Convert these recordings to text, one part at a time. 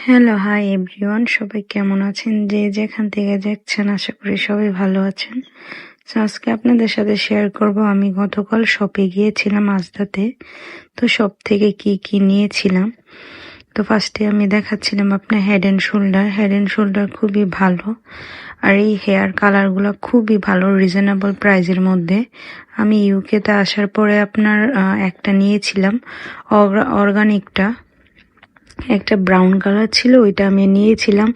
Hello, hi everyone. সবাই কেমন আছেন? যে যেখান থেকে দেখছেন আশা করি সবাই ভালো আছেন। তো আজকে আপনাদের সাথে শেয়ার করব আমি গতকাল শপে গিয়েছিলাম আজদাতে। তো শপ থেকে কি কি নিয়েছিলাম। তো ফার্স্টে আমি দেখাচ্ছিলাম আপনার হেড অ্যান্ড শোল্ডার খুবই ভালো। আর এই হেয়ার কালারগুলো খুবই ভালো রিজনেবল প্রাইসের মধ্যে। আমি ইউকেতে আসার পরে আপনার একটা নিয়েছিলাম অর্গানিকটা, একটা ব্রাউন কালার ছিল, ওইটা আমি নিয়েছিলাম।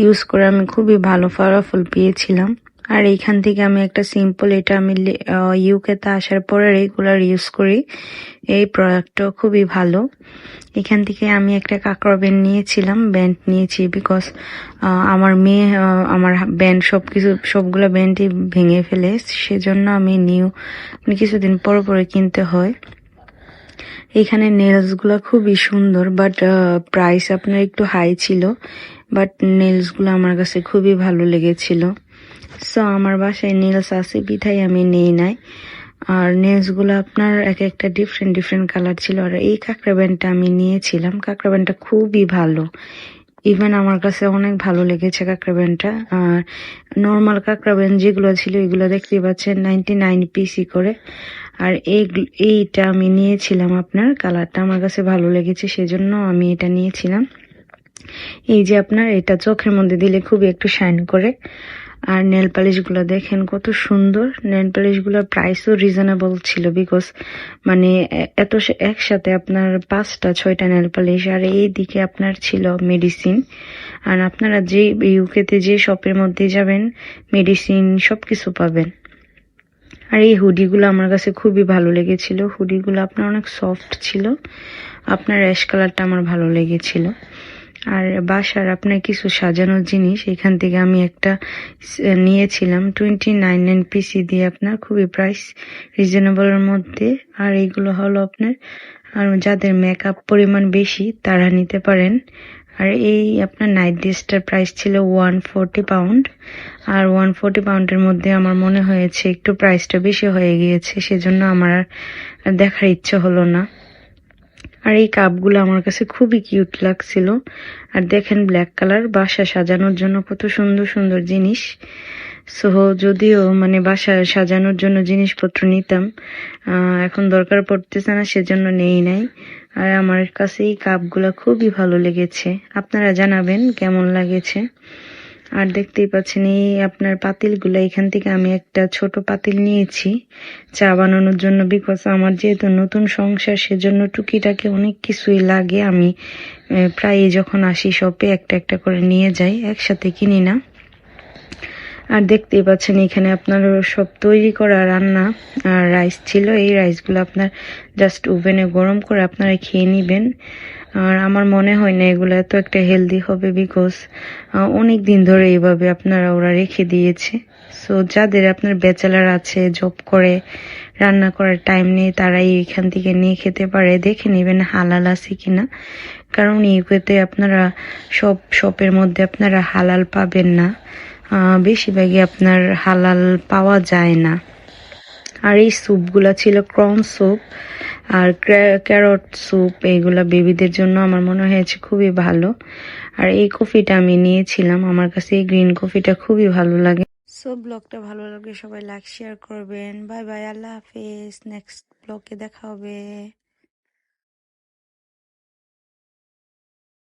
ইউজ করে আমি খুবই ভালো ফলাফল পেয়েছিলাম। আর এইখান থেকে আমি একটা সিম্পল, এটা আমি ইউকেতে আসার পরে রেগুলার ইউজ করি। এই প্রোডাক্টটা খুবই ভালো। এখান থেকে আমি একটা কাঁকড়া ব্যান্ড নিয়েছিলাম, ব্যান্ড নিয়েছি বিকজ আমার মেয়ে আমার ব্যান্ড সবগুলো ব্যান্ডই ভেঙে ফেলে, সেজন্য আমি কিছুদিন পর পরে কিনতে হয়। এখানে নেলস গুলা খুবই সুন্দর, বাট প্রাইস আপনার একটু হাই ছিল, বাট নেলস গুলো আমার কাছে খুবই ভালো লেগেছিল। সো আমার বাসায় নেলস আছে বিধায় আমি নেই নাই। আর নেলস গুলো আপনার এক একটা ডিফারেন্ট কালার ছিল। আর এই কাঁকড়া ব্যান্ডটা আমি নিয়েছিলাম, কাঁকড়া ব্যান্ডটা খুবই ভালো। ইভেন আমার কাছে অনেক ভালো লেগেছে কাঁকড়া ব্যান্ডটা। আর নর্মাল কাঁকড়া ব্যান্ড যেগুলো ছিল এগুলো দেখতেই পাচ্ছেন 99 পিসি করে। আর এইটা আমি নিয়েছিলাম, আপনার কালারটা আমার কাছে ভালো লেগেছে সেজন্য আমি এটা নিয়েছিলাম। এই যে আপনার এটা চোখের মধ্যে দিলে খুবই একটু শাইন করে। আর নেল পালিশ গুলো দেখেন কত সুন্দর। নেল পালিশ গুলোর প্রাইসও রিজনেবল ছিল বিকজ মানে এত একসাথে আপনার 5টা 6টা নেল পালিশ। আর এই দিকে আপনার ছিল মেডিসিন। আর আপনারা যে ইউকেতে যে শপের মধ্যে যাবেন মেডিসিন সবকিছু পাবেন। আর এই হুডিগুলো আমার কাছে খুবই ভালো লেগেছিল। হুডিগুলো আপনার অনেক সফট ছিল। আপনার অ্যাশ কালারটা আমার ভালো লেগেছিল। আর বাসার আপনার কিছু সাজানোর জিনিস এখান থেকে আমি একটা নিয়েছিলাম 29 পিসি দিয়ে, আপনার খুবই প্রাইস রিজনেবলের মধ্যে। আর এইগুলো হলো আপনার আর যাদের মেকআপ পরিমাণ বেশি তারা নিতে পারেন। আর এই আপনার নাইট ড্রেসটার প্রাইস ছিল 140 পাউন্ড। আর 140 পাউন্ডের মধ্যে আমার মনে হয়েছে একটু প্রাইসটা বেশি হয়ে গিয়েছে, সেজন্য আমার আর দেখার ইচ্ছে হলো না। আর এই কাপগুলো আমার কাছে খুবই কিউট লাগছিল। আর দেখেন ব্ল্যাক কালার, বাসা সাজানোর জন্য কত সুন্দর সুন্দর জিনিস। সো যদিও মানে বাসা সাজানোর জন্য জিনিসপত্র নিতাম, এখন দরকার পড়তেছে না সেজন্য নেই নাই। আর আমার কাছে এই কাপগুলো খুবই ভালো লেগেছে। আপনারা জানাবেন কেমন লাগেছে। আর দেখতেই পাচ্ছেন এই আপনার পাতিলগুলো, এখান থেকে আমি একটা ছোট পাতিল নিয়েছি চা বানানোর জন্য বিকজ আমার যেহেতু নতুন সংসার সেজন্য টুকিটাকি অনেক কিছুই লাগে। আমি প্রায় যখন আসি শপে একটা একটা করে নিয়ে যাই, একসাথে কিনি না। আর দেখতেই পাচ্ছেন এখানে আপনার সব তৈরি করা রান্না আর রাইস ছিল। এই রাইসগুলো আপনার জাস্ট ওভেনে গরম করে আপনারা খেয়ে নিবেন। আর আমার মনে হয় না এগুলো এত একটা হেলদি হবে বিকজ অনেক দিন ধরে এইভাবে আপনারা ওরা রেখে দিয়েছে। সো যাদের আপনার ব্যাচেলার আছে, জব করে, রান্না করার টাইম নেই, তারাই এখান থেকে নিয়ে খেতে পারে। দেখে নেবেন হালাল আছে কিনা, কারণ ইউকেতে আপনারা সব শপের মধ্যে আপনারা হালাল পাবেন না, বেশিরভাগই আপনার হালাল পাওয়া যায় না। আর এই স্যুপগুলা ছিল কর্ন স্যুপ আর ক্যারট স্যুপ, এইগুলা বেবিদের জন্য আমার মনে হয়েছে খুবই ভালো। আর এই কফিটা আমি নিয়েছিলাম, আমার কাছে এই গ্রিন কফিটা খুবই ভালো লাগে। সো ব্লগটা ভালো লাগলে সবাই লাইক শেয়ার করবেন। বাই বাই, আল্লাহ হাফেজ। নেক্সট ব্লগে দেখা হবে।